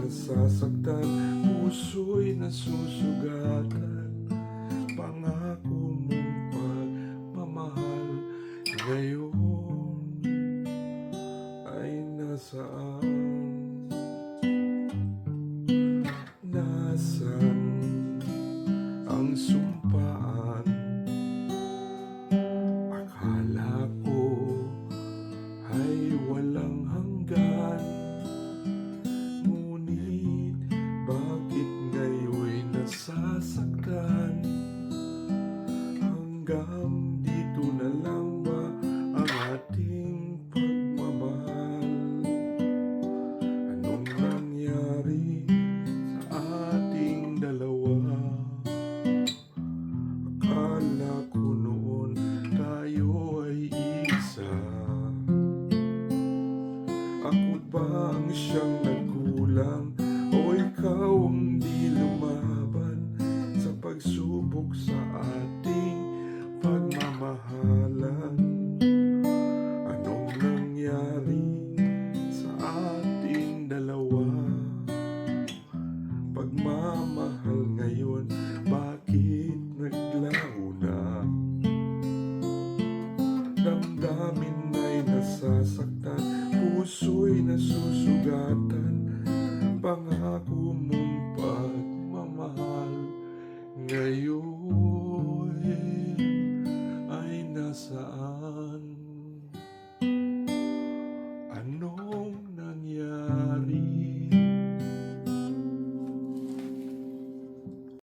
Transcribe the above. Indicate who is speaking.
Speaker 1: nasasaktan, puso'y nasusugatan. Pangako mong pagmamahal ngayon ay nasaan? Nasaan ang sumpaan? Akala ko ay walang hanggan, ngunit bakit ngayon'y nasasaktan? Hanggang dito na lang ba ang ating pagmamahal? Anong nangyari sa ating dalawa? Akala ko noon tayo ay isa. Ako ba ang siyang nagkulang, o ikaw ang di lumaban sa pagsubok sa ating pagmamahalan? Anong nangyari sa ating dalawa? Pagmamahal ngayon, bakit naglaho na? Damdamin ay nasasaktan, puso'y nasusugatan.